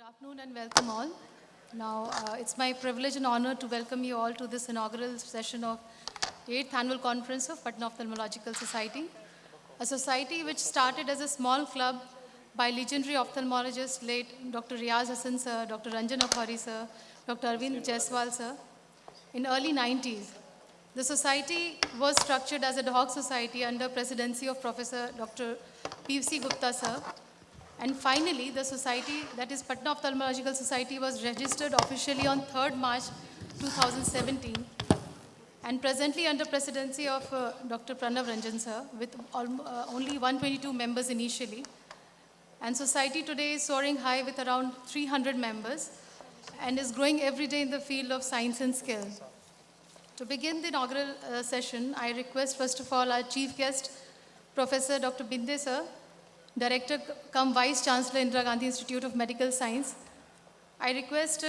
afternoon and welcome all. Now, it's my privilege and honor to welcome you all to this inaugural session of 8th Annual Conference of Patna Ophthalmological Society, a society which started as a small club by legendary ophthalmologist late Dr. Riaz Hassan sir, Dr. Ranjan Akhari sir, Dr. Arvind Jaiswal sir, in early 90s. The society was structured as a ad hoc society under presidency of Professor Dr. P.C. Gupta sir. And finally, the society, that is Patna Ophthalmological Society, was registered officially on 3rd March 2017 and presently under presidency of Dr. Pranav Ranjan sir with only 122 members initially. And society today is soaring high with around 300 members and is growing every day in the field of science and skill. To begin the inaugural session, I request first of all our chief guest, Professor Dr. Binde sir, Director cum Vice Chancellor, Indira Gandhi Institute of Medical Science. I request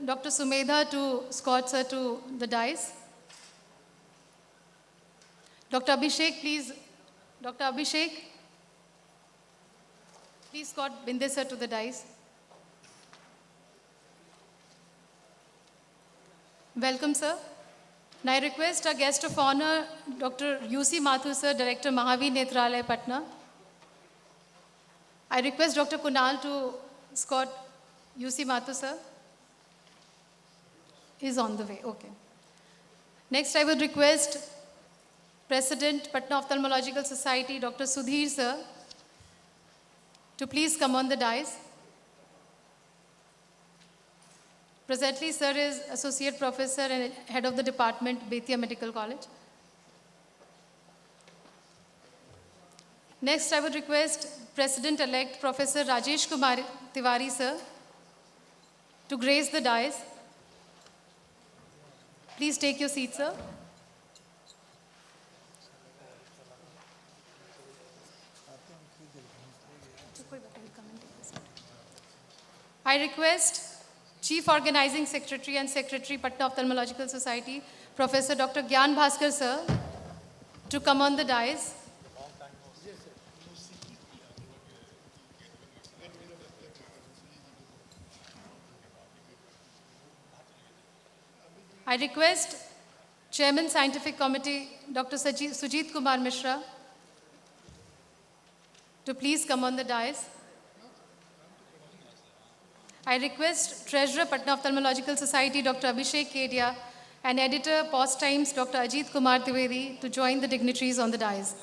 Dr. Sumedha to escort sir to the dais. Dr. Abhishek, please. Dr. Abhishek, please escort Binde sir to the dais. Welcome, sir. Now I request our guest of honor, Dr. U.C. Mathur sir, Director Mahavir Netralaya, Patna. I request Dr. Kunal to escort U.C. Mathur sir. Is on the way, okay. Next, I would request President Patna Ophthalmological Society, Dr. Sudhir sir, to please come on the dais. Presently, sir is Associate Professor and Head of the Department, Bethia Medical College. Next, I would request President-elect Professor Rajesh Kumar Tiwari sir to grace the dais. Please take your seat, sir. I request Chief Organizing Secretary and Secretary, Patna Ophthalmological Society, Professor Dr. Gyan Bhaskar sir, to come on the dais. I request Chairman Scientific Committee, Dr. Sujit Kumar Mishra, to please come on the dais. I request Treasurer, Patna Ophthalmological Society, Dr. Abhishek Kedia, and Editor, Post Times, Dr. Ajit Kumar Trivedi, to join the dignitaries on the dais.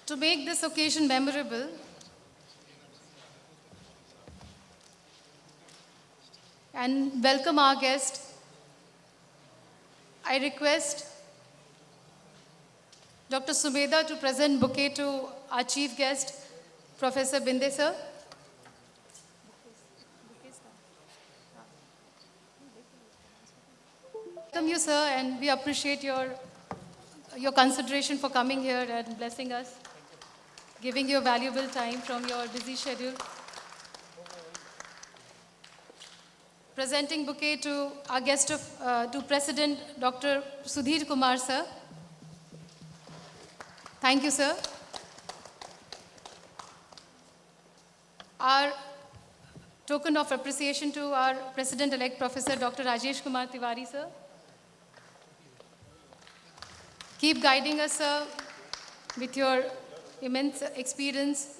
To make this occasion memorable, and welcome our guest, I request Dr. Sumedha to present bouquet to our chief guest, Professor Binde sir. Welcome you, sir, and we appreciate your consideration for coming here and blessing us, giving you valuable time from your busy schedule. Presenting bouquet to our guest to President Dr. Sudhir Kumar sir. Thank you, sir. Our token of appreciation to our President-elect Professor Dr. Rajesh Kumar Tiwari sir. Keep guiding us, sir, with your immense experience.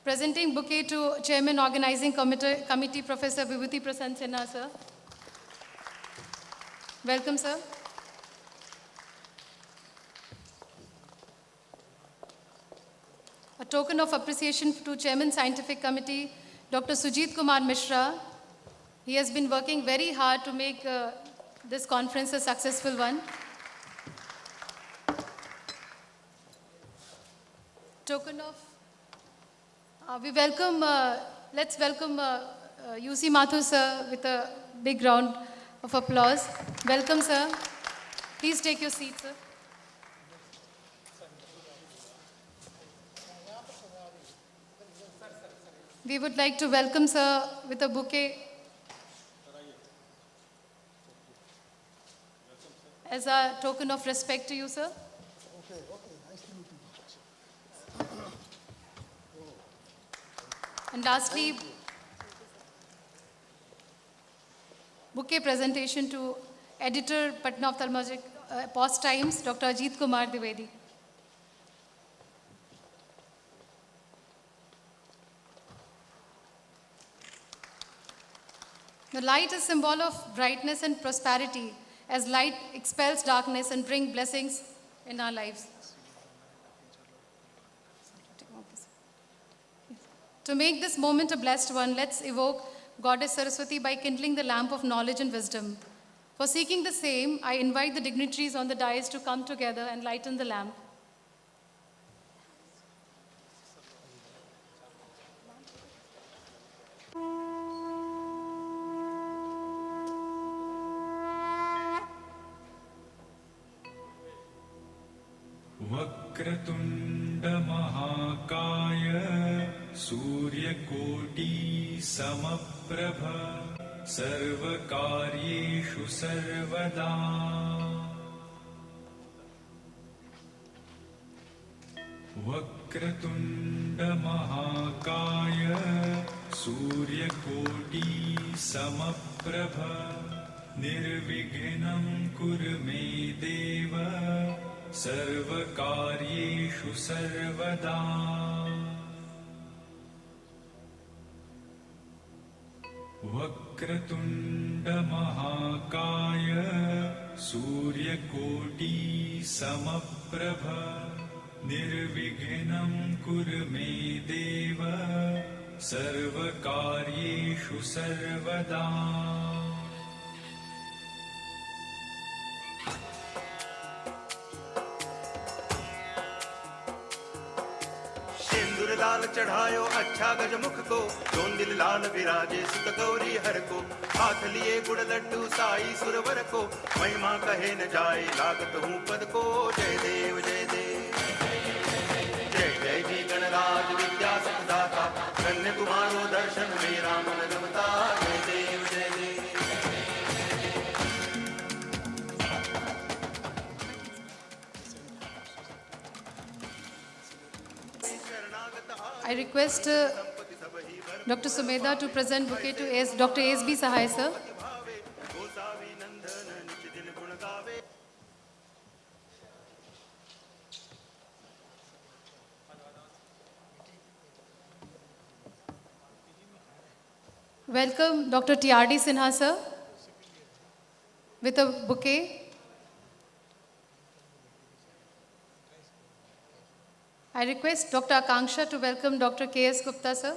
Presenting bouquet to Chairman Organizing Committee Professor Vibhuti Prasad Sinha, sir. Welcome, sir. A token of appreciation to Chairman Scientific Committee, Dr. Sujit Kumar Mishra. He has been working very hard to make this conference a successful one. Token of let's welcome U.C. Mathur sir with a big round of applause. Welcome, sir. Please take your seat, sir. We would like to welcome sir with a bouquet as a token of respect to you, sir. Okay, nice to meet you. And lastly, bouquet presentation to editor Patna Ophthalmologic Post Times, Dr. Ajit Kumar Dwivedi. The light is symbol of brightness and prosperity, as light expels darkness and brings blessings in our lives. To make this moment a blessed one, let's evoke Goddess Saraswati by kindling the lamp of knowledge and wisdom. For seeking the same, I invite the dignitaries on the dais to come together and lighten the lamp. वक्रतुण्ड महाकाय सूर्यकोटि समप्रभ सर्वकार्येषु सर्वदा वक्रतुण्ड महाकाय सूर्यकोटि समप्रभ निर्विघ्नं कुरु मे देव सर्वकार्येषु सर्वदा वक्रतुण्ड महाकाय सूर्यकोटि समप्रभ निर्विघ्नं कुरु मे देव सर्वकार्येषु सर्वदा लाल चढ़ायो अच्छा गजमुख को जोंदिल लाल विराजे सुत गौरी हर को हाथ लिए गुड़ लड्डू साई सुरवर को महिमा कहे न जाए लागत हूँ पद को जय देव जय देव जय जय जी गणराज विद्या सुखदाता कन्या कुमारो दर्शन मेरा मन रमता जय देव जय देव I request Dr. Sumedha to present bouquet to Dr. S.B. Sahai, sir. Welcome Dr. T.R.D. Sinha, sir, with a bouquet. I request Dr. Akanksha to welcome Dr. K.S. Gupta, sir.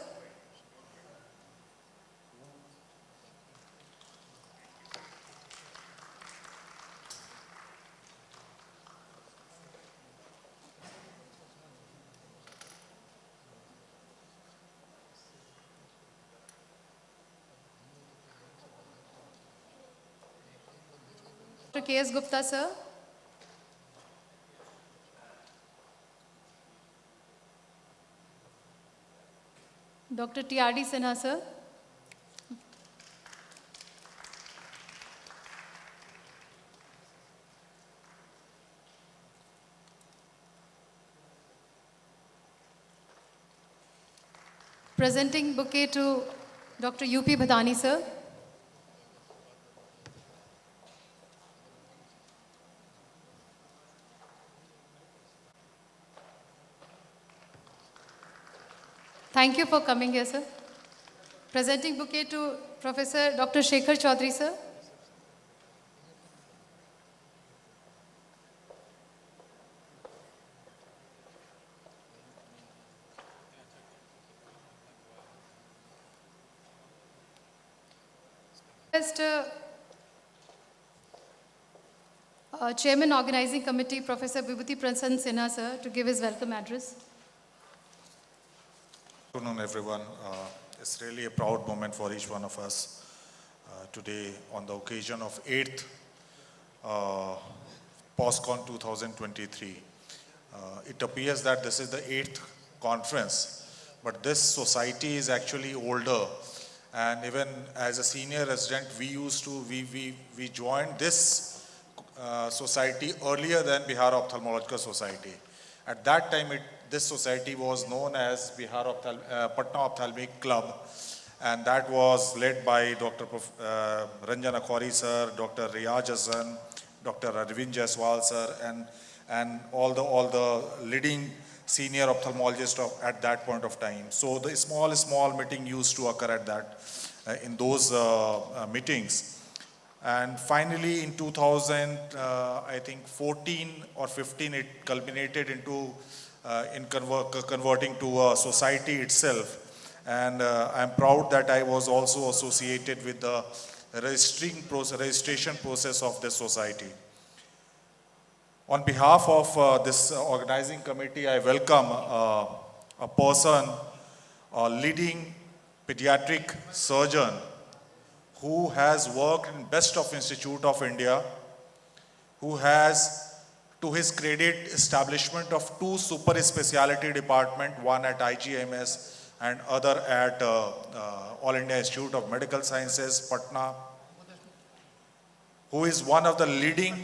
Dr. K.S. Gupta, sir. Dr. T.R.D. Sinha, sir. Presenting bouquet to Dr. U.P. Bhadani, sir. Thank you for coming here, sir. Presenting bouquet to Professor Dr. Shekhar Chaudhary, sir. Request Chairman Organizing Committee, Professor Vibhuti Prasann Sinha, sir, to give his welcome address. Good afternoon, everyone. It's really a proud moment for each one of us today on the occasion of 8th POSCON 2023. It appears that this is the 8th conference but this society is actually older. And even as a senior resident, we joined this society earlier than Bihar Ophthalmological Society. At that time, this society was known as Patna Ophthalmic Club, and that was led by Dr. Ranjan Akhwari sir, Dr. Riyaj Hassan, Dr. Arvind Jaiswal sir, and all the leading senior ophthalmologists at that point of time. So the small meeting used to occur at that, in those meetings. And finally in 2000, I think 14 or 15, it culminated into converting to a society itself. And I'm proud that I was also associated with the registration process of this society. On behalf of this organizing committee, I welcome a person, a leading pediatric surgeon who has worked in best of Institute of India, who has, to his credit, establishment of 2 super speciality department, one at IGMS and other at All India Institute of Medical Sciences, Patna, who is one of the leading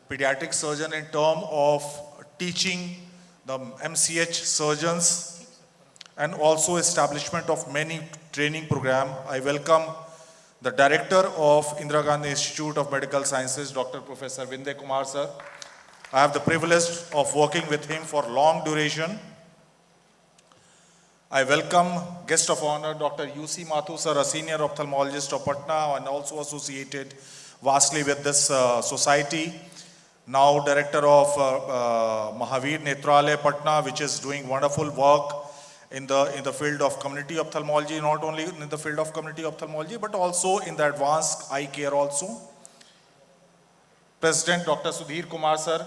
pediatric surgeon in terms of teaching the MCH surgeons and also establishment of many training program. I welcome the director of Indira Gandhi Institute of Medical Sciences, Dr. Professor Vinay Kumar sir. I have the privilege of working with him for long duration. I welcome guest of honor, Dr. UC Mathu sir, a senior ophthalmologist of Patna and also associated vastly with this society. Now director of Mahavir Netralaya Patna, which is doing wonderful work in the field of community ophthalmology, not only in the field of community ophthalmology, but also in the advanced eye care also. President Dr. Sudhir Kumar sir,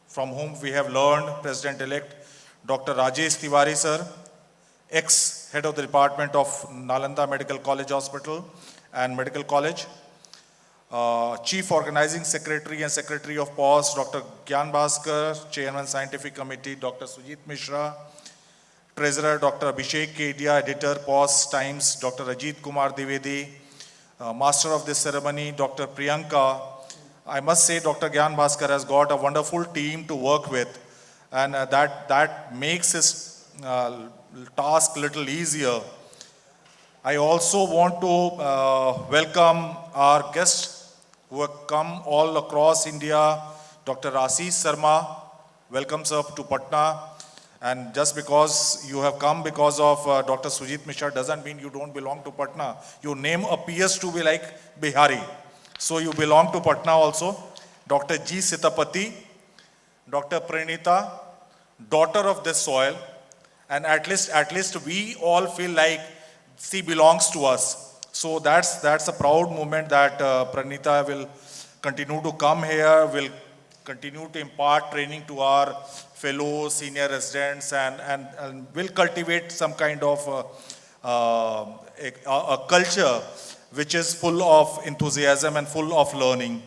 from whom we have learned, President-elect Dr. Rajesh Tiwari sir, ex-head of the Department of Nalanda Medical College Hospital and Medical College. Chief Organizing Secretary and Secretary of POS, Dr. Gyan Bhaskar, Chairman Scientific Committee, Dr. Sujit Mishra, Treasurer, Dr. Abhishek Kedia, Editor, POS Times, Dr. Ajit Kumar Divedi, Master of this ceremony, Dr. Priyanka. I must say Dr. Gyan Bhaskar has got a wonderful team to work with, and that makes his task a little easier. I also want to welcome our guests who have come all across India. Dr. Ashish Sharma, welcome sir to Patna. And just because you have come because of Dr. Sujit Mishra doesn't mean you don't belong to Patna. Your name appears to be like Bihari. So you belong to Patna also. Dr. G. Sitapati, Dr. Pranita, daughter of this soil. And at least we all feel like she belongs to us. So that's a proud moment that Pranita will continue to come here, will continue to impart training to our fellow senior residents and will cultivate some kind of a culture which is full of enthusiasm and full of learning.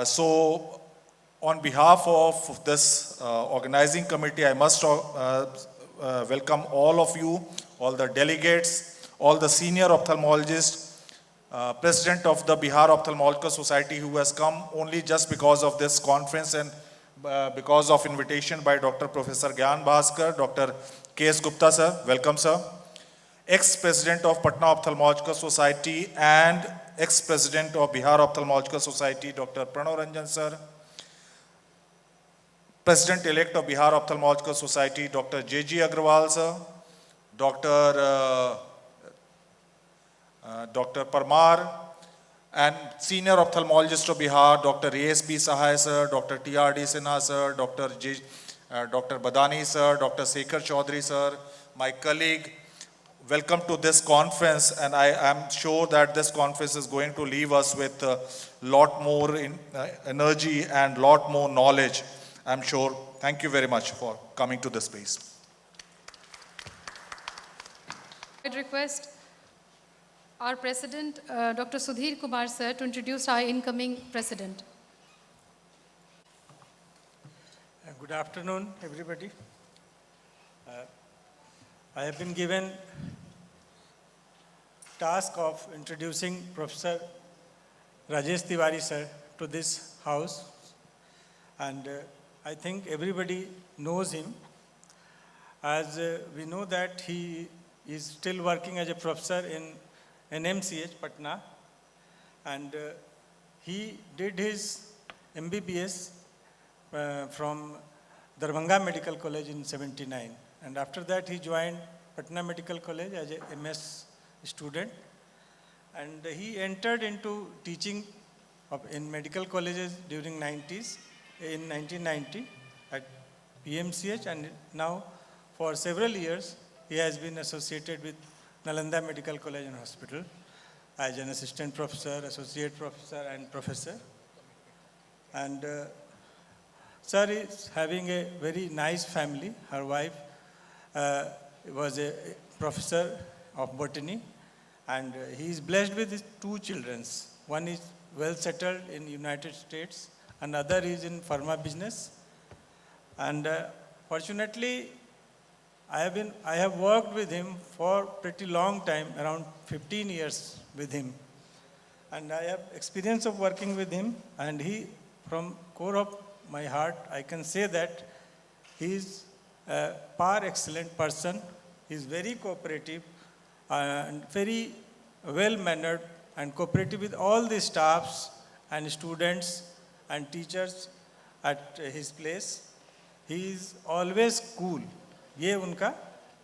So on behalf of this organizing committee, I must welcome all of you, all the delegates, all the senior ophthalmologists, President of the Bihar Ophthalmological Society, who has come only just because of this conference and because of invitation by Dr. Professor Gyan Bhaskar, Dr. K.S. Gupta sir, welcome sir. Ex-President of Patna Ophthalmological Society and ex-President of Bihar Ophthalmological Society, Dr. Pranav Ranjan sir. President-elect of Bihar Ophthalmological Society, Dr. J.G. Agrawal sir, Dr. Parmar, and Senior Ophthalmologist of Bihar, Dr. A.S.B. Sahai sir, Dr. T.R.D. Sinha sir, Dr. Badani sir, Dr. Sekhar Chaudhary sir, my colleague. Welcome to this conference, and I am sure that this conference is going to leave us with a lot more energy and lot more knowledge, I'm sure. Thank you very much for coming to this space. I'd request our President, Dr. Sudhir Kumar sir, to introduce our incoming President. Good afternoon, everybody. I have been given task of introducing Professor Rajesh Tiwari sir to this house, and I think everybody knows him, as we know that he is still working as a professor in NMCH Patna, and he did his MBBS from Darbhanga Medical College in '79, and after that he joined Patna Medical College as a MS student, and he entered into teaching in medical colleges during 90s, in 1990 at PMCH, and now for several years he has been associated with Nalanda Medical College and Hospital as an assistant professor, associate professor and professor. And sir is having a very nice family. Her wife was a professor of botany, and he is blessed with his two children. One is well settled in United States, another is in pharma business. And fortunately, I have worked with him for pretty long time, around 15 years with him. And I have experience of working with him, and he, from core of my heart, I can say that he is a par excellent person. He is very cooperative and very well-mannered and cooperative with all the staffs and students and teachers at his place. He is always cool. ये उनका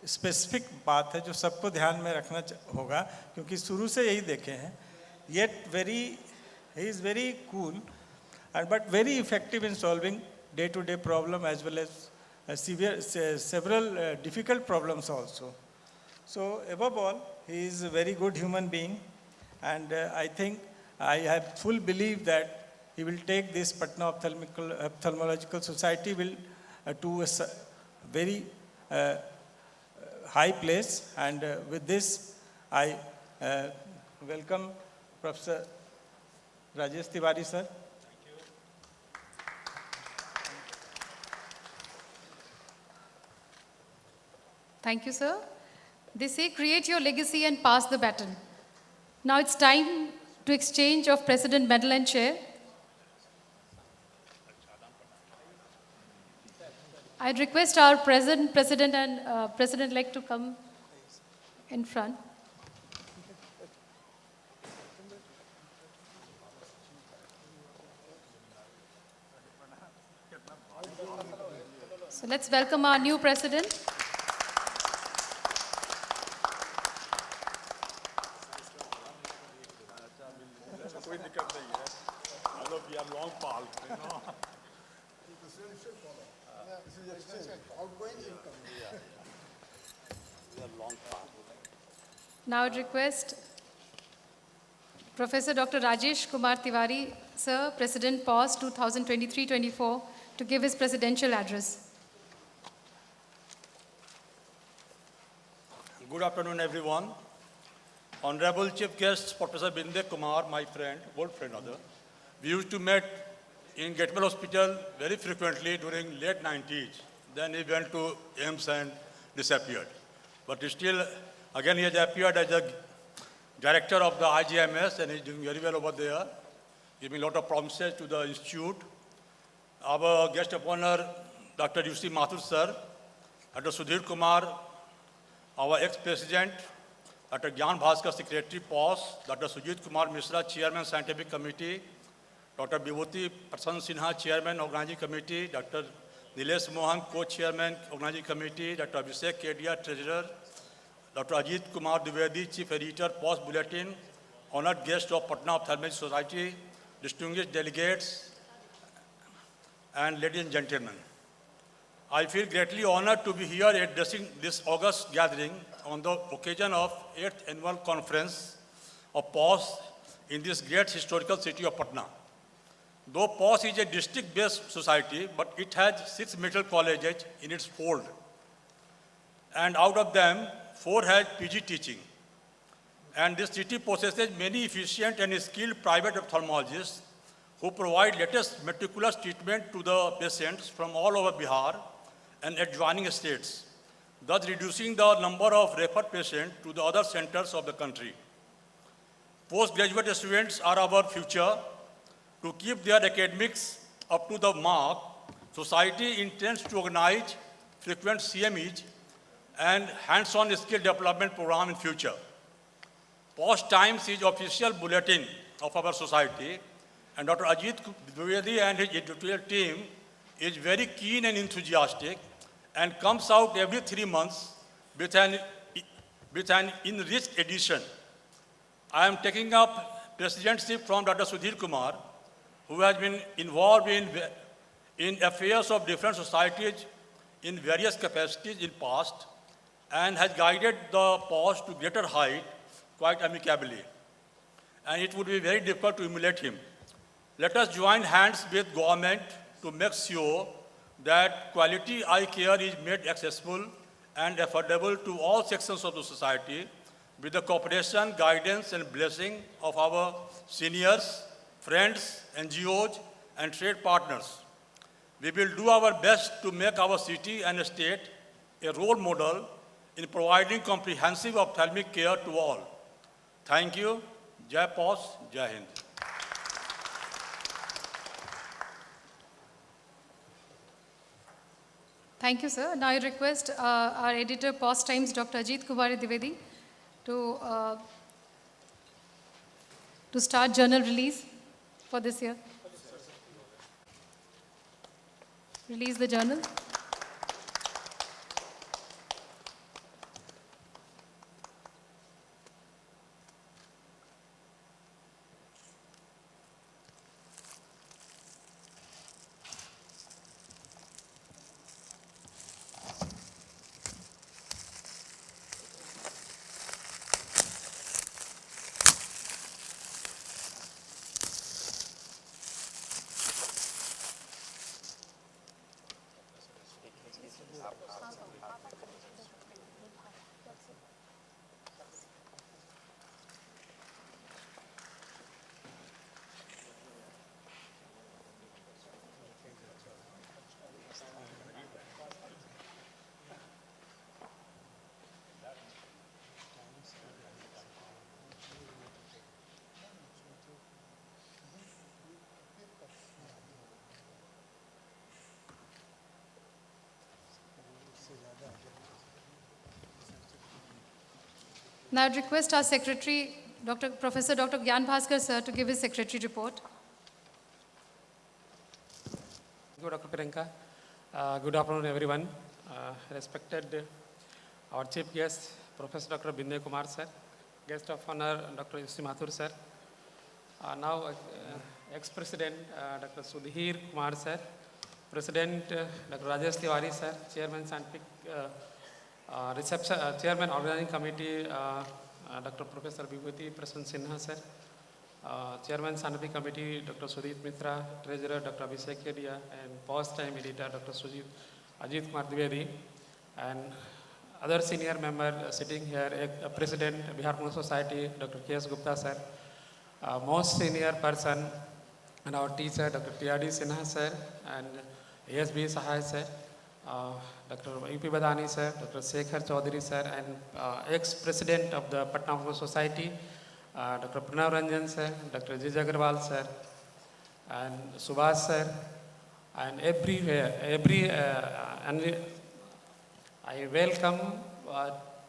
specific बात है जो सबको ध्यान में रखना होगा, क्योंकि शुरू से यही देखे हैं. Yet he is very cool, but very effective in solving day-to-day problem as well as several difficult problems also. So above all, he is a very good human being, and I think I have full belief that he will take this Patna Ophthalmological Society to a very high place. And with this, I welcome Professor Rajesh Tiwari sir. Thank you, sir. They say create your legacy and pass the baton. Now it's time to exchange of President Medal and Chair. I'd request our President and President-elect to come in front. So let's welcome our new President. Now I'd request Professor Dr. Rajesh Kumar Tiwari, Sir, President POS 2023-24, to give his presidential address. Good afternoon, everyone. Honorable Chief Guest, Professor Binde Kumar, my friend, old friend other. We used to meet in Gateway Hospital very frequently during late 90s. Then he went to AIMS and disappeared. But still, again, he has appeared as a director of the IGMS, and he's doing very well over there, giving a lot of promises to the institute. Our guest of honor, Dr. U.C. Mathur sir, Dr. Sudhir Kumar, our ex-president, Dr. Gyan Bhaskar, Secretary POS, Dr. Sujit Kumar Mishra, Chairman Scientific Committee, Dr. Vibhuti Prasanna Sinha, Chairman Organizing Committee, Dr. Nilesh Mohan, Co-Chairman Organizing Committee, Dr. Abhishek Kedia, Treasurer, Dr. Ajit Kumar Dwivedi, Chief Editor, POS Bulletin, honored guest of Patna Ophthalmic Society, distinguished delegates, and ladies and gentlemen. I feel greatly honored to be here addressing this August gathering on the occasion of 8th Annual Conference of POS in this great historical city of Patna. Though POS is a district-based society, but it has 6 medical colleges in its fold. And out of them, 4 has PG teaching. And this city possesses many efficient and skilled private ophthalmologists who provide latest meticulous treatment to the patients from all over Bihar and adjoining states. thus reducing the number of referred patients to the other centers of the country. Postgraduate students are our future. To keep their academics up to the mark, society intends to organize frequent CMEs and hands-on skill development program in future. Post Times is official bulletin of our society, and Dr. Ajit Dwivedi and his editorial team is very keen and enthusiastic and comes out every 3 months with an enriched edition. I am taking up presidentship from Dr. Sudhir Kumar, who has been involved in affairs of different societies in various capacities in past and has guided the POS to greater height quite amicably. And it would be very difficult to emulate him. Let us join hands with government to make sure that quality eye care is made accessible and affordable to all sections of the society with the cooperation, guidance, and blessing of our seniors, friends, NGOs, and trade partners. We will do our best to make our city and state a role model in providing comprehensive ophthalmic care to all. Thank you. Jai POS, Jai Hind. Thank you, sir. Now I request our editor, Post Times, Dr. Ajit Kumar Dwivedi, to start journal release for this year. Release the journal. Now I'd request our secretary, Professor Dr. Gyan Bhaskar, sir, to give his secretary report. Thank you, Dr. Priyanka. Good afternoon, everyone. Respected our chief guest, Professor Dr. Binday Kumar, sir. Guest of honor, Dr. Yusi Mathur, sir. Now, ex-president, Dr. Sudhir Kumar, sir. President, Dr. Rajesh Tiwari, sir. Chairman, Scientific Chairman, Organizing Committee, Dr. Professor Vibhuti Prasanna Sinha, sir. Chairman, Scientific Committee, Dr. Sudhit Mitra. Treasurer, Dr. Abhishek Kedia. And post-time editor, Dr. Ajit Kumar Dwivedi. And other senior member sitting here, President, Bihar Congress Society, Dr. K.S. Gupta, sir. Most senior person and our teacher, Dr. T.R.D. Sinha, sir. And ASB Sahai, sir. Dr. U.P. Badani, sir, Dr. Shekhar Chaudhary, sir, and ex-president of the Patna Congress Society, Dr. Pranav Ranjan, sir, Dr. Jij Agarwal, sir, and Subhash, sir, and I welcome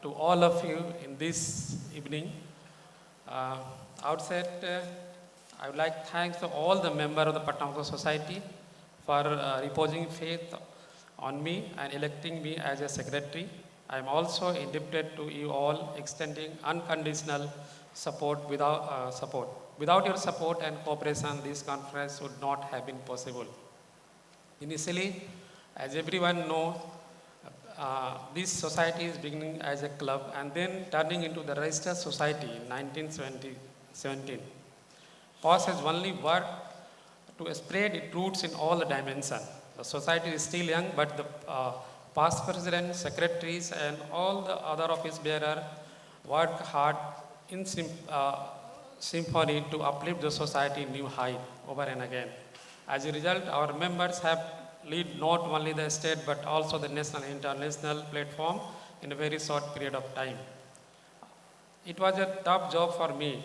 to all of you in this evening. Outset, I would like to thank all the members of the Patna Congress Society for reposing faith on me and electing me as a secretary. I am also indebted to you all, extending unconditional support. Without your support and cooperation, this conference would not have been possible. Initially, as everyone knows, this society is beginning as a club and then turning into the registered society in 1917. POS has only worked to spread its roots in all the dimensions. The society is still young, but the past presidents, secretaries, and all the other office bearers work hard in symphony to uplift the society new height over and again. As a result, our members have lead not only the state but also the national and international platform in a very short period of time. It was a tough job for me,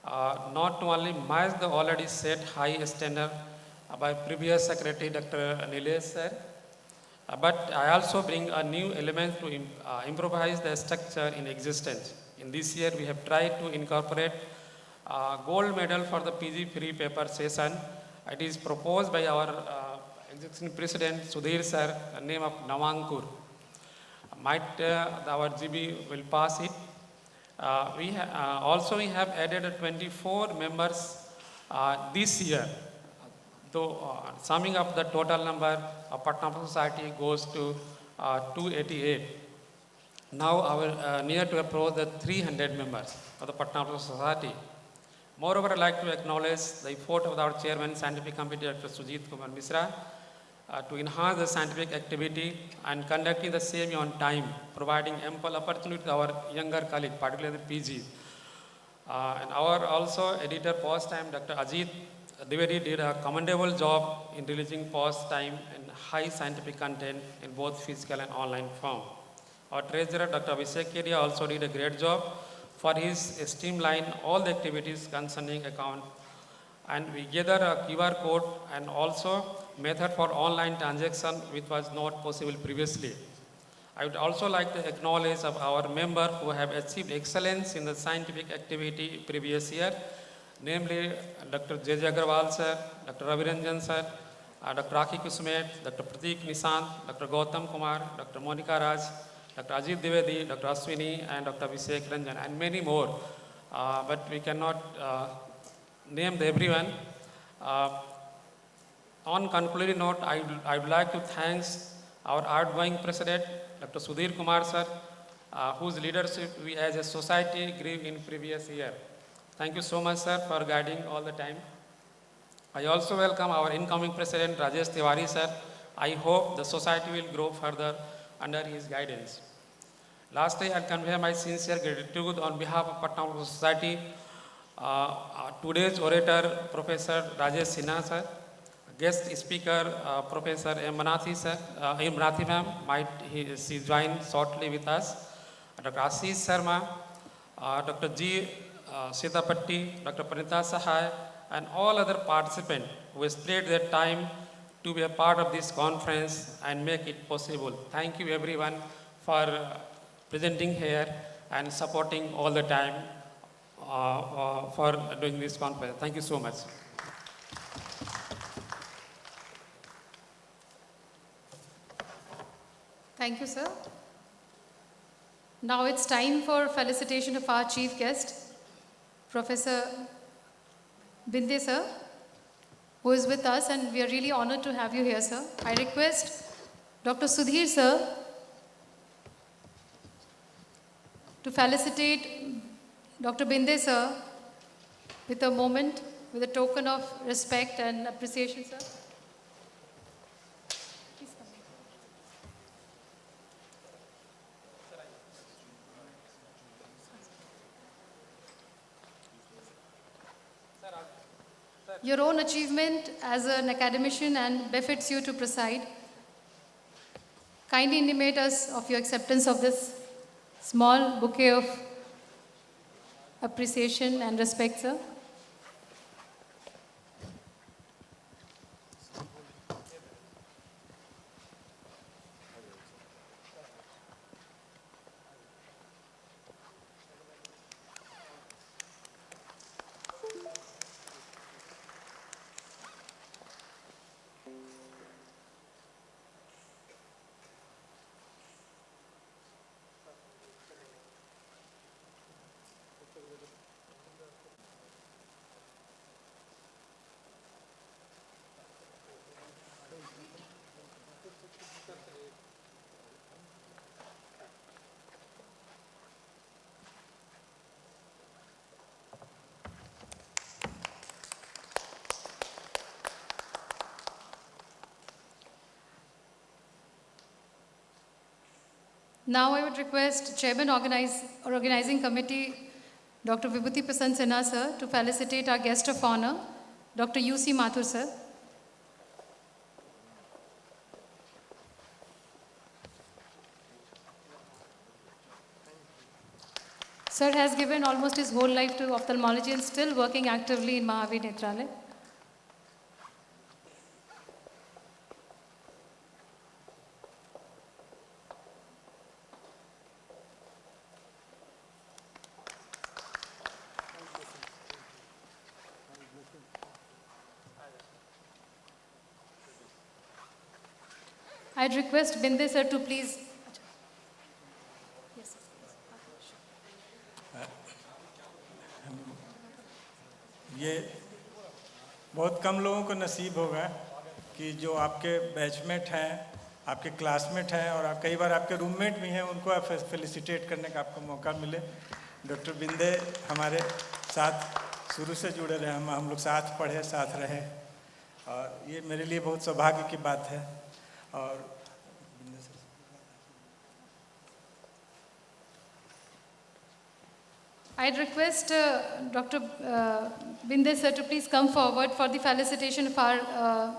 not to only match the already set high standard by previous Secretary Dr. Nilesh sir, but I also bring a new element to improvise the structure in existence. In this year, we have tried to incorporate gold medal for the PG free paper session. It is proposed by our existing president, Sudhir sir, the name of Navankur. Might our GB will pass it. Also we have added 24 members this year. So summing up the total number of Patna Society goes to 288. Now our near to approach the 300 members of the Patna Society. Moreover, I'd like to acknowledge the effort of our chairman, Scientific Committee, Dr. Sujit Kumar Misra, to enhance the scientific activity and conducting the same on time, providing ample opportunity to our younger colleagues, particularly the PG. And our also editor post time, Dr. Ajit Dwivedi, did a commendable job in releasing post time and high scientific content in both physical and online form. Our treasurer, Dr. Abhishek Kedia, also did a great job for his streamline all the activities concerning account. And we gather a QR code and also method for online transaction which was not possible previously. I would also like to acknowledge of our members who have achieved excellence in the scientific activity previous year, namely Dr. J.J. Agarwal sir, Dr. Ravi Ranjan sir, Dr. Rakhi Kusmet, Dr. Prateek Nishant, Dr. Gautam Kumar, Dr. Monica Raj, Dr. Ajit Dwivedi, Dr. Aswini, and Dr. Abhishek Ranjan, and many more. But we cannot name everyone. On concluding note, I would like to thank our outgoing president, Dr. Sudhir Kumar sir, whose leadership we as a society grew in previous year. Thank you so much, sir, for guiding all the time. I also welcome our incoming president, Rajesh Tiwari sir. I hope the society will grow further under his guidance. Lastly, I convey my sincere gratitude on behalf of Patna Society. Today's orator, Professor Rajesh Sinha sir, guest speaker, Professor Imrati sir, Imrati ma'am, she join shortly with us. Dr. Ashish Sharma, Dr. G. Sitapatti, Dr. Pranita Sahai, and all other participants who spared their time to be a part of this conference and make it possible. Thank you everyone for presenting here and supporting all the time for doing this conference. Thank you so much. Thank you, sir. Now it's time for felicitation of our chief guest, Professor Binde sir, who is with us, and we are really honored to have you here, sir. I request Dr. Sudhir sir to felicitate Dr. Binde sir with a moment, with a token of respect and appreciation, sir. Your own achievement as an academician and befits you to preside. Kindly intimate us of your acceptance of this small bouquet of appreciation and respect, sir. Now I would request Chairman Organizing Committee, Dr. Vibhuti Prasanna Sinha sir, to felicitate our guest of honor, Dr. U.C. Mathur sir. Sir has given almost his whole life to ophthalmology and still working actively in Mahavir Netralaya. I'd request Binde sir to please. Yes, ये बहुत कम लोगों को नसीब होगा कि जो आपके batchmate हैं, आपके क्लासमेट हैं और कई बार आपके रूममेट भी हैं, उनको आप फेलिसिटेट करने का आपको मौका मिले। डॉक्टर बिंदे हमारे साथ शुरू से जुड़े रहे, हम लोग साथ पढ़े, साथ रहे, और ये मेरे लिए बहुत सौभाग्य की बात है। और I'd request Dr. Binde sir to please come forward for the felicitation of our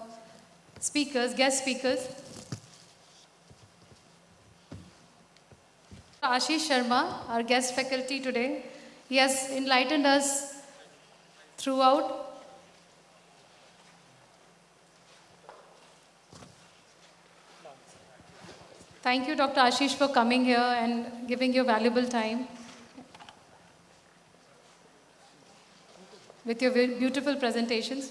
speakers, guest speakers. Ashish Sharma, our guest faculty today. He has enlightened us throughout. Thank you, Dr. Ashish, for coming here and giving your valuable time with your beautiful presentations.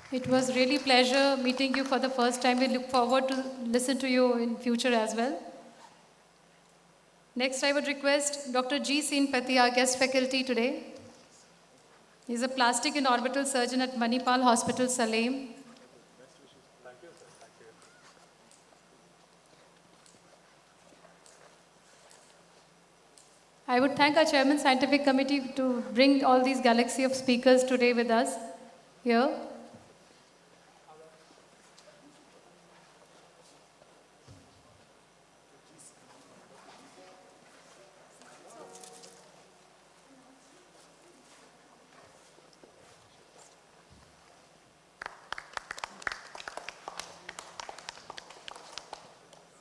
It was really pleasure meeting you for the first time. We look forward to listen to you in future as well. Next, I would request Dr. G. Seenpati, our guest faculty today. He's a plastic and orbital surgeon at Manipal Hospital, Salem. I would thank our Chairman Scientific Committee to bring all these galaxy of speakers today with us here.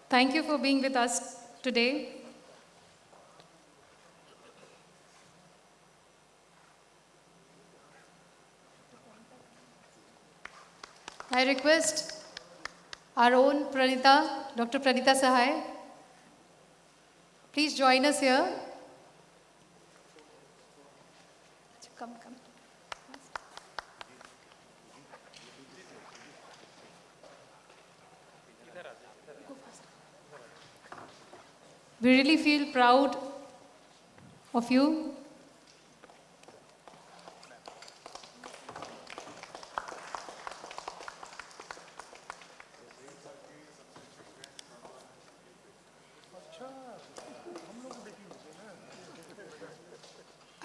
Thank you for being with us today. I request our own Pranita, Dr. Pranita Sahai, please join us here. Come. We really feel proud of you.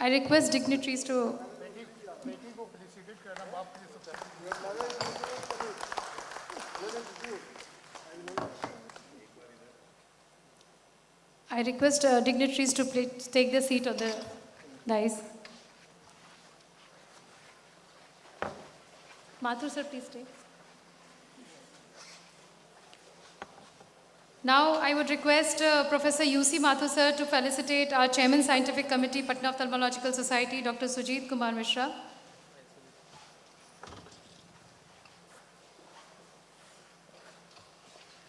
I request dignitaries to please take the seat on the dais. Mathur sir, please stay. Now I would request Professor U.C. Mathur sir to felicitate our Chairman Scientific Committee, Patna Ophthalmological Society, Dr. Sujit Kumar Mishra.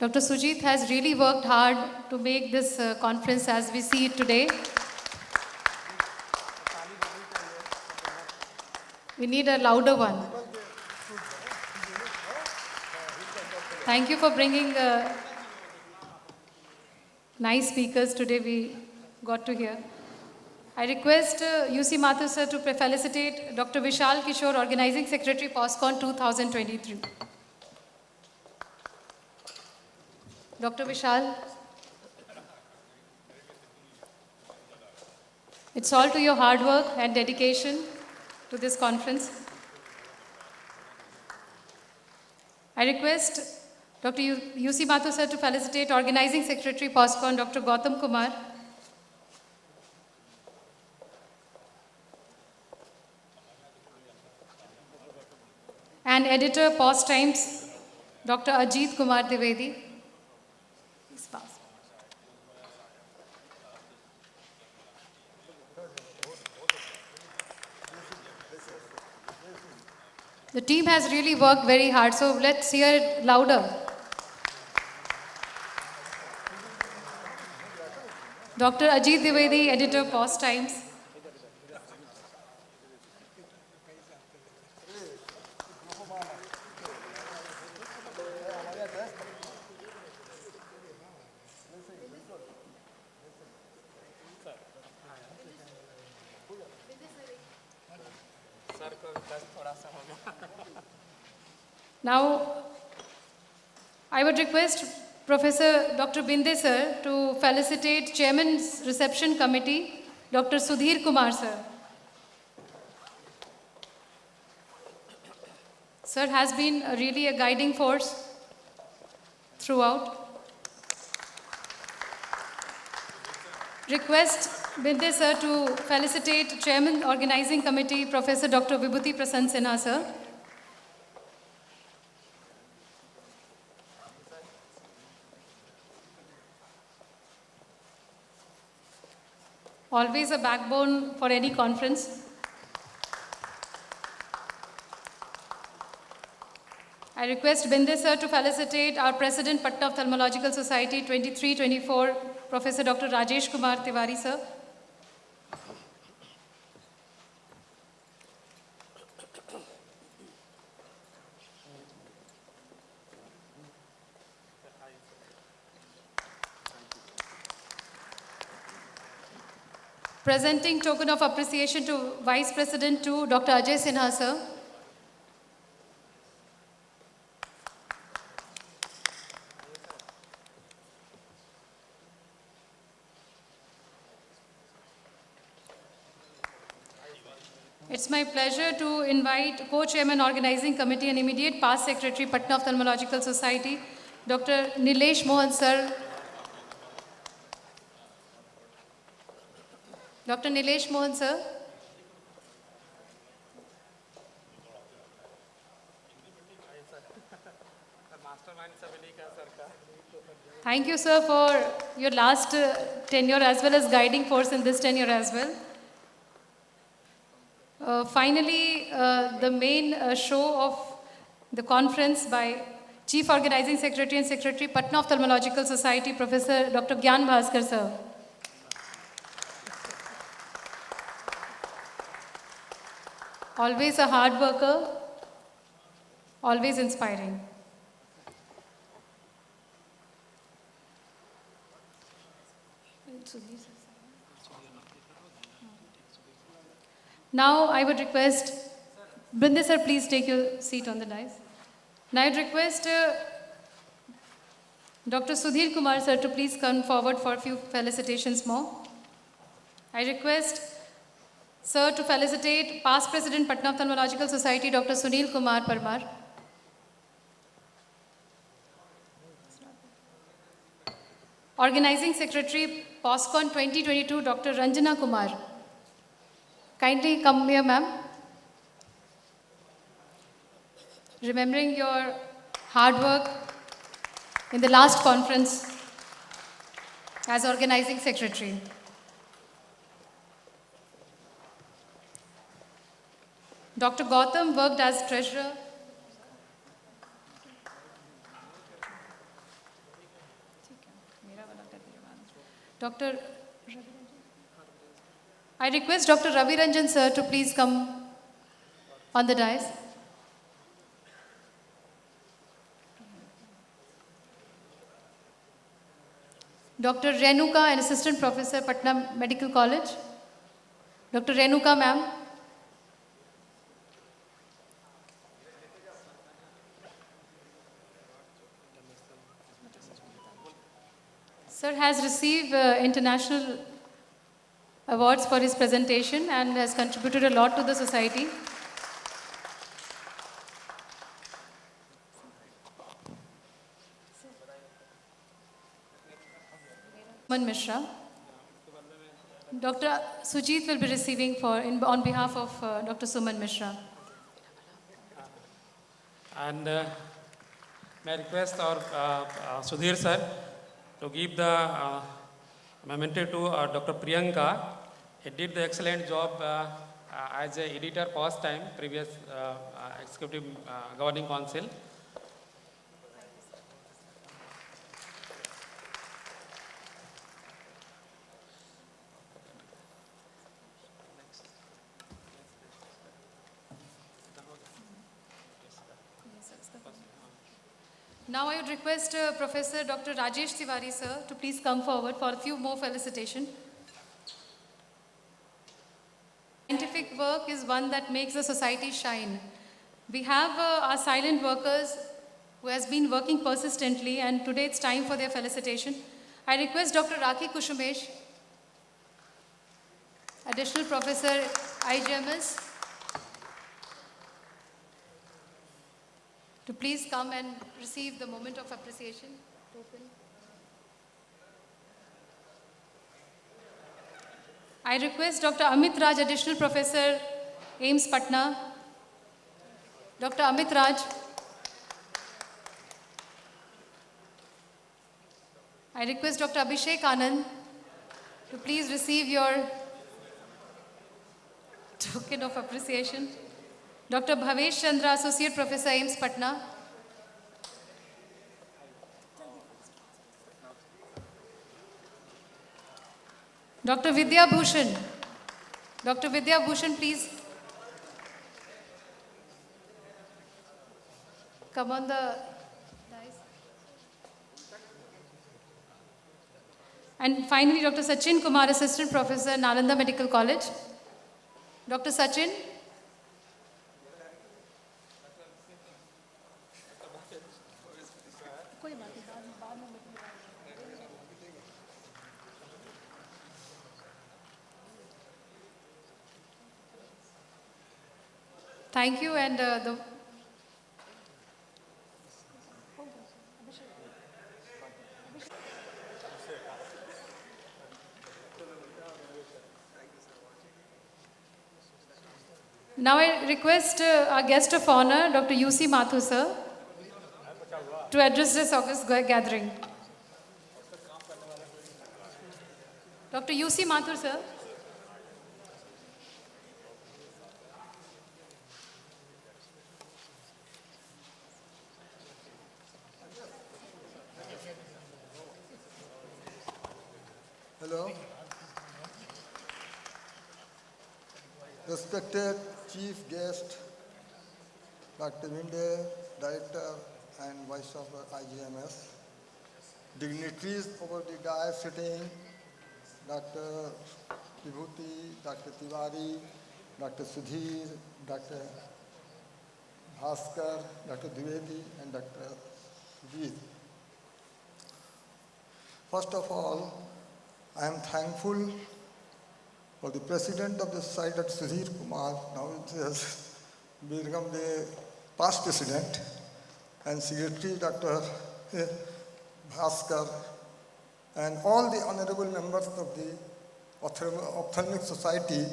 Dr. Sujit has really worked hard to make this conference as we see it today. We need a louder one. Thank you for bringing nice speakers today we got to hear. I request U.C. Mathur sir to felicitate Dr. Vishal Kishore, Organizing Secretary, POSCON 2023. Dr. Vishal. It's all to your hard work and dedication to this conference. I request Dr. U.C. Mathur sir to felicitate Organizing Secretary POSCON, Dr. Gautam Kumar. And Editor, Post Times, Dr. Ajit Kumar Dwivedi. Please pass. The team has really worked very hard, so let's hear it louder. Dr. Ajit Dwivedi, Editor, Post Times. Now, I would request Professor Dr. Binde sir to felicitate Chairman's Reception Committee, Dr. Sudhir Kumar sir. Sir has been really a guiding force throughout. Request Binde sir to felicitate Chairman Organizing Committee, Professor Dr. Vibhuti Prasanna Sinha sir. Always a backbone for any conference. I request Binde sir to felicitate our President, Patna Ophthalmological Society 23-24, Professor Dr. Rajesh Kumar Tiwari sir. Presenting token of appreciation to Vice President to Dr. Ajay Sinha sir. It's my pleasure to invite Co-Chairman Organizing Committee and immediate past Secretary, Patna Ophthalmological Society, Dr. Nilesh Mohan sir. Dr. Nilesh Mohan sir. Thank you sir for your last tenure as well as guiding force in this tenure as well. Finally, the main show of the conference by Chief Organizing Secretary and Secretary, Patna Ophthalmological Society, Professor Dr. Gyan Bhaskar sir. Always a hard worker, always inspiring. Now I would request, Binde sir, please take your seat on the dais. Now I would request Dr. Sudhir Kumar sir to please come forward for a few felicitations more. I request sir to felicitate past President, Patna Ophthalmological Society, Dr. Sunil Kumar Parmar. Organizing Secretary, POSCON 2022, Dr. Ranjana Kumar. Kindly come here, ma'am. Remembering your hard work in the last conference as Organizing Secretary. Dr. Gautam worked as Treasurer. Dr. I request Dr. Ravi Ranjan sir to please come on the dais. Dr. Renuka, an Assistant Professor, Patna Medical College. Dr. Renuka, ma'am. Sir has received international awards for his presentation and has contributed a lot to the society. Suman Mishra. Dr. Sujit will be receiving on behalf of Dr. Suman Mishra. And may I request our Sudhir sir to give the memento to Dr. Priyanka. He did the excellent job as an editor past time, previous executive governing council. Now I would request Professor Dr. Rajesh Tiwari sir to please come forward for a few more felicitations. Scientific work is one that makes the society shine. We have our silent workers who has been working persistently, and today it's time for their felicitation. I request Dr. Rakhi Kushumesh, Additional Professor IGMS, to please come and receive the moment of appreciation. I request Dr. Amit Raj, Additional Professor, AIMS Patna. Dr. Amit Raj. I request Dr. Abhishek Anand to please receive your token of appreciation. Dr. Bhavesh Chandra, Associate Professor, AIMS Patna. Dr. Vidya Bhushan. Dr. Vidya Bhushan, please come on the dais. And finally, Dr. Sachin Kumar, Assistant Professor, Nalanda Medical College. Dr. Sachin. Thank you, and now I request our guest of honor, Dr. U.C. Mathur sir, to address this August gathering. Dr. U.C. Mathur sir. Hello. Respected Chief Guest, Dr. Vinde, Director and Vice of IGMS, dignitaries over the dais sitting, Dr. Vibhuti, Dr. Tiwari, Dr. Sudhir, Dr. Bhaskar, Dr. Dwivedi, and Dr. Sujit. First of all, I am thankful for the President of the society, Dr. Sudhir Kumar, now he has become the past President, and Secretary Dr. Bhaskar, and all the honorable members of the Ophthalmic Society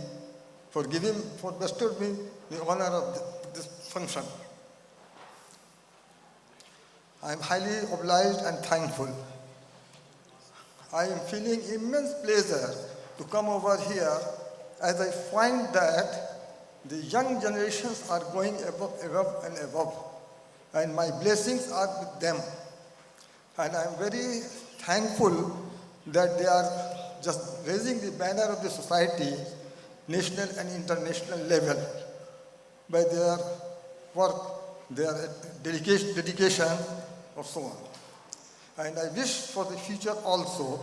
for bestowed me the honor of this function. I am highly obliged and thankful. I am feeling immense pleasure to come over here as I find that the young generations are going above and above, and my blessings are with them. And I am very thankful that they are just raising the banner of the society, national and international level, by their work, their dedication, or so on. And I wish for the future also.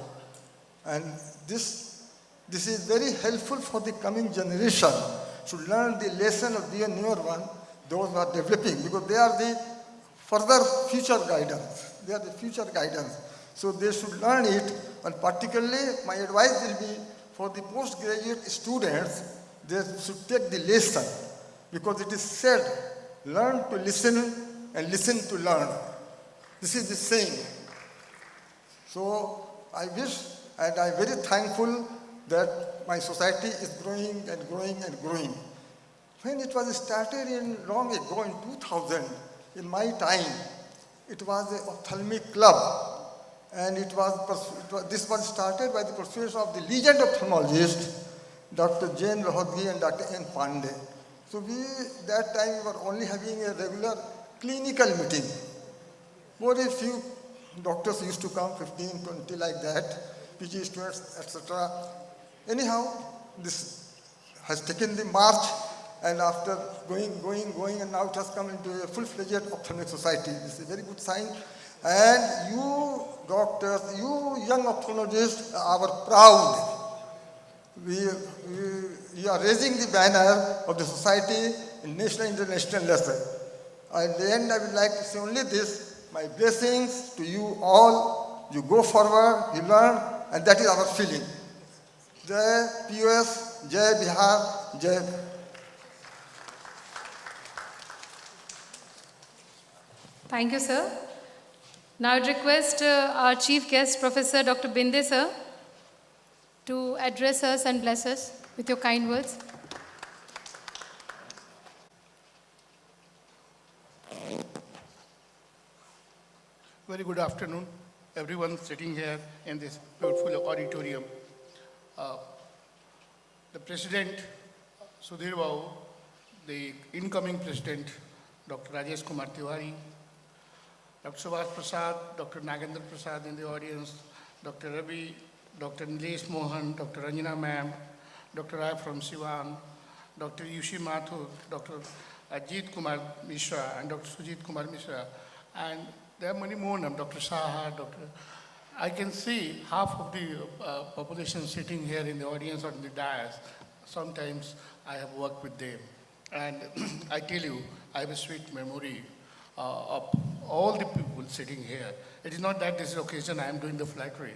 And this is very helpful for the coming generation to learn the lesson of the newer one, those who are developing, because they are the further future guidance. They are the future guidance. So they should learn it, and particularly my advice will be for the postgraduate students, they should take the lesson because it is said, learn to listen and listen to learn. This is the saying. So I wish and I'm very thankful that my society is growing and growing and growing. When it was started in long ago in 2000, in my time, it was an ophthalmic club. And this was started by the persuasion of the legend ophthalmologist, Dr. Jain Rahodgi and Dr. N. Pandey. So that time we were only having a regular clinical meeting. Very few doctors used to come, 15, 20 like that, PG students, etc. Anyhow, this has taken the march, and after going, and now it has come into a full-fledged ophthalmic society. This is a very good sign. And you doctors, you young ophthalmologists are proud. You are raising the banner of the society in national and international level. At the end, I would like to say only this, my blessings to you all. You go forward, you learn, and that is our feeling. Jai POS, Jai Bihar, Jai. Thank you, sir. Now I would request our chief guest, Professor Dr. Binde, sir, to address us and bless us with your kind words. Very good afternoon, everyone sitting here in this beautiful auditorium. The President, Sudhir Babu, the incoming President, Dr. Rajesh Kumar Tiwari, Dr. Subhash Prasad, Dr. Nagendra Prasad in the audience, Dr. Ravi, Dr. Nilesh Mohan, Dr. Ranjana ma'am, Dr. Rai from Sivan, Dr. Yushi Mathur, Dr. Ajit Kumar Mishra, and Dr. Sujit Kumar Mishra, and there are many more, Dr. Saha, Dr. I can see half of the population sitting here in the audience or in the dais. Sometimes I have worked with them. And I tell you, I have a sweet memory of all the people sitting here. It is not that this is occasion I am doing the flattery.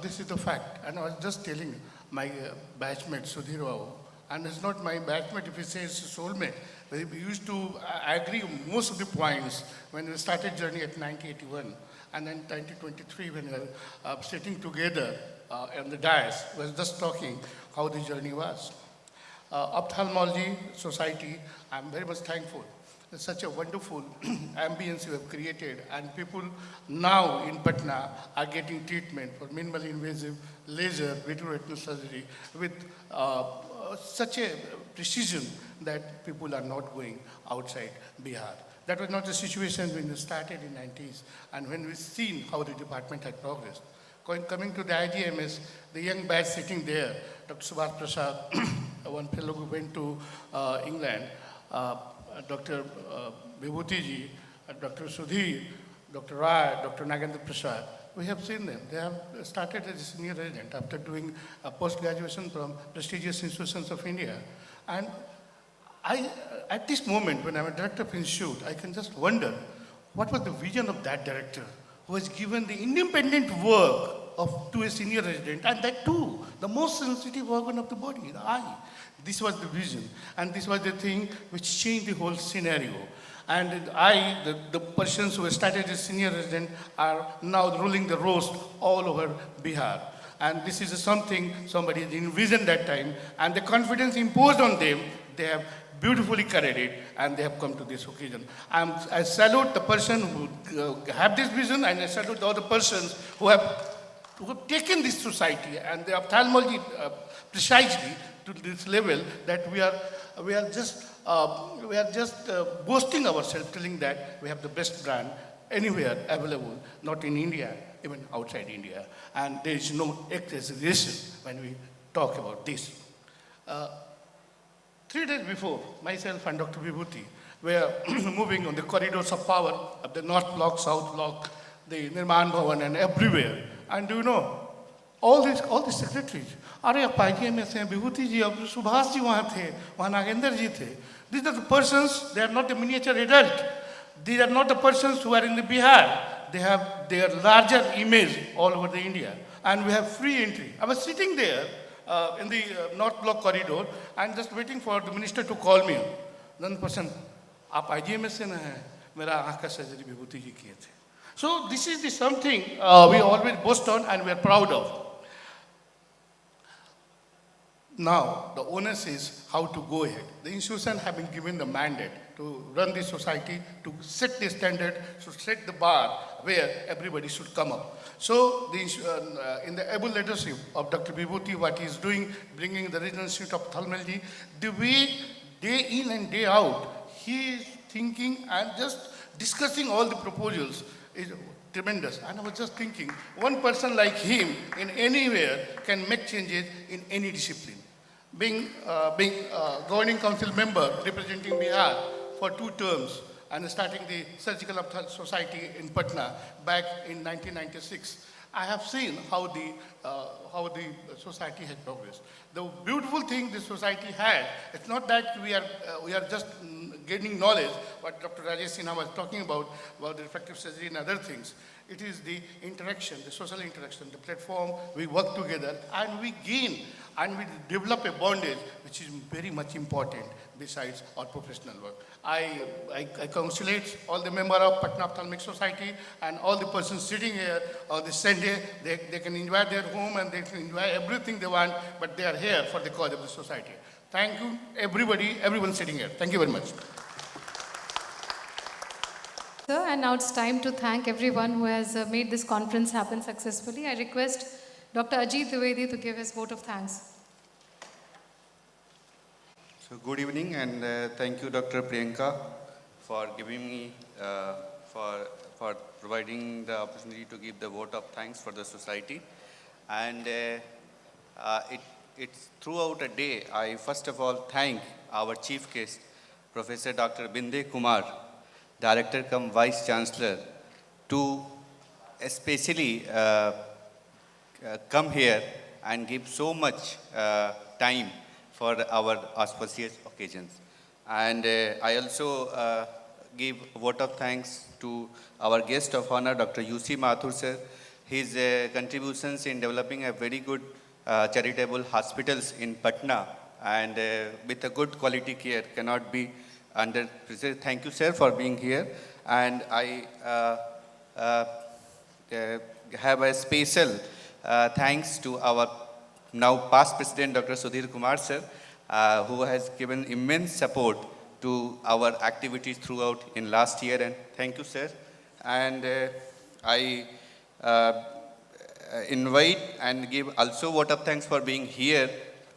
This is the fact. And I was just telling my batchmate, Sudhir Babu, and it's not my batchmate if he says soulmate. We used to agree on most of the points when we started journey at 1981. And then 1923, when we were sitting together on the dais, we were just talking how the journey was. Ophthalmology Society, I'm very much thankful. It's such a wonderful ambience you have created, and people now in Patna are getting treatment for minimally invasive laser vitreoretinal surgery with such a precision that people are not going outside Bihar. That was not the situation when we started in the 90s, and when we've seen how the department had progressed. Coming to the IGMS, the young batch sitting there, Dr. Subhash Prasad, one fellow who went to England, Dr. Vibhuti-ji, Dr. Sudhir, Dr. Rai, Dr. Nagendra Prasad, we have seen them. They have started as a senior resident after doing a post-graduation from prestigious institutions of India. And at this moment, when I'm a director of institute, I can just wonder, what was the vision of that director who was given the independent work to a senior resident, and that too, the most sensitive organ of the body, the eye. This was the vision, and this was the thing which changed the whole scenario. And the persons who started as senior resident are now ruling the roast all over Bihar. And this is something somebody envisioned that time, and the confidence imposed on them, they have beautifully carried it, and they have come to this occasion. I salute the person who have this vision, and I salute the other persons who have taken this society and the ophthalmology precisely to this level that we are just boasting ourselves, telling that we have the best brand anywhere available, not in India, even outside India. And there is no exaggeration when we talk about this. 3 days before, myself and Dr. Vibhuti were moving on the corridors of power of the North Block, South Block, the Nirman Bhavan, and everywhere. And do you know, all these secretaries, अरे आप पाइए में से विभूति जी अब सुभाष जी वहाँ थे, वहाँ नागेंद्र जी थे. These are the persons, they are not the miniature adult. These are not the persons who are in the Bihar. They have their larger image all over the India. And we have free entry. I was sitting there in the North Block corridor and just waiting for the minister to call me. Then the person, "आप IGMS से ना हैं, मेरा आँख का surgery विभूति जी किए थे." So this is the something we always boast on and we are proud of. Now, the onus is how to go ahead. The institution have been given the mandate to run the society, to set the standard, to set the bar where everybody should come up. So, in the able leadership of Dr. Vibhuti, what he is doing, bringing the regional institute of ophthalmology, the way day in and day out, he is thinking and just discussing all the proposals is tremendous. And I was just thinking, one person like him in anywhere can make changes in any discipline. Being governing council member representing Bihar for 2 terms and starting the Surgical Society in Patna back in 1996, I have seen how the society has progressed. The beautiful thing this society has, it's not that we are just gaining knowledge, what Dr. Rajesh Sinha was talking about the refractive surgery and other things. It is the interaction, the social interaction, the platform, we work together and we gain and we develop a bondage which is very much important besides our professional work. I congratulate all the members of Patna Ophthalmic Society and all the persons sitting here on this Sunday. They can enjoy their home and they can enjoy everything they want, but they are here for the cause of the society. Thank you, everybody, everyone sitting here. Thank you very much. Sir, and now it's time to thank everyone who has made this conference happen successfully. I request Dr. Ajit Dwivedi to give his vote of thanks. So good evening and thank you Dr. Priyanka for giving me, for providing the opportunity to give the vote of thanks for the society. And it's throughout a day, I first of all thank our chief guest, Professor Dr. Binde Kumar, Director cum Vice Chancellor, to especially come here and give so much time for our auspicious occasions. And I also give a vote of thanks to our guest of honor, Dr. U.C. Mathur sir. His contributions in developing a very good charitable hospitals in Patna and with a good quality care cannot be under. Thank you, sir, for being here. And I have a special thanks to our now past President, Dr. Sudhir Kumar, sir, who has given immense support to our activities throughout in last year. And thank you, sir. And I invite and give also vote of thanks for being here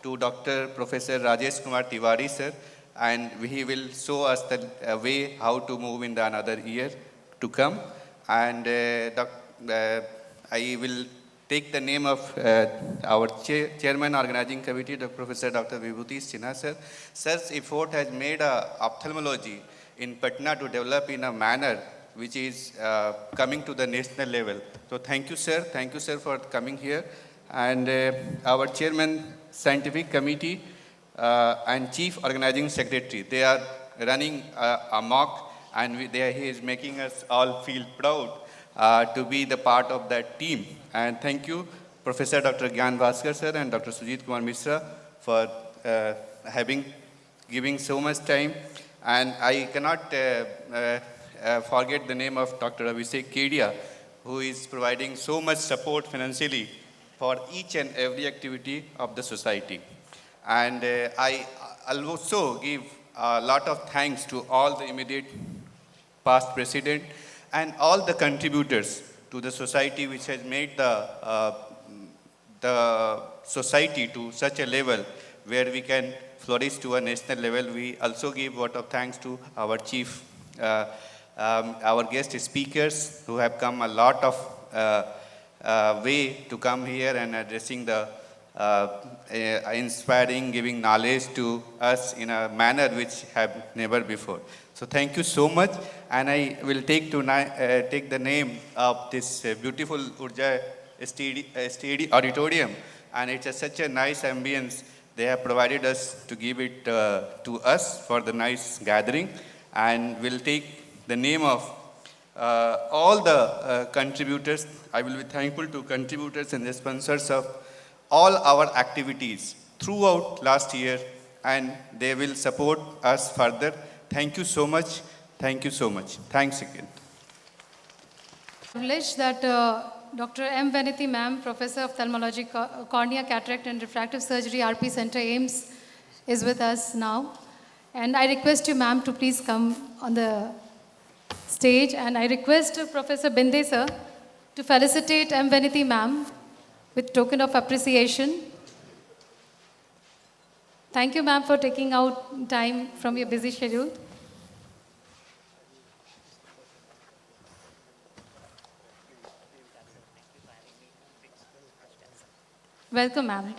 to Dr. Professor Rajesh Kumar Tiwari, sir. And he will show us the way how to move in the another year to come. And I will take the name of our chairman organizing committee, Professor Dr. Vibhuti Sinha, sir. Sir's effort has made ophthalmology in Patna to develop in a manner which is coming to the national level. So thank you, sir. Thank you, sir, for coming here. And our chairman scientific committee and chief organizing secretary, they are running a mock, and he is making us all feel proud to be the part of that team. And thank you, Professor Dr. Gyan Bhaskar sir and Dr. Sujit Kumar Mishra for giving so much time. And I cannot forget the name of Dr. Abhishek Kedia, who is providing so much support financially for each and every activity of the society. And I also give a lot of thanks to all the immediate past president and all the contributors to the society, which has made the society to such a level where we can flourish to a national level. We also give vote of thanks to our chief, our guest speakers who have come a lot of way to come here and addressing the inspiring, giving knowledge to us in a manner which have never before. So thank you so much, and I will take the name of this beautiful Urja STD auditorium, and it's such a nice ambience they have provided us to give it to us for the nice gathering, and we'll take the name of all the contributors. I will be thankful to contributors and the sponsors of all our activities throughout last year, and they will support us further. Thank you so much. Thank you so much. Thanks again. Privilege that Dr. M. Vanity Ma'am, Professor of Ophthalmology, Cornea, Cataract and Refractive Surgery, RP Center, AIMS, is with us now. And I request you, ma'am, to please come on the stage. And I request Professor Binde, sir, to felicitate M. Vanity Ma'am with token of appreciation. Thank you, ma'am, for taking out time from your busy schedule. Welcome, ma'am.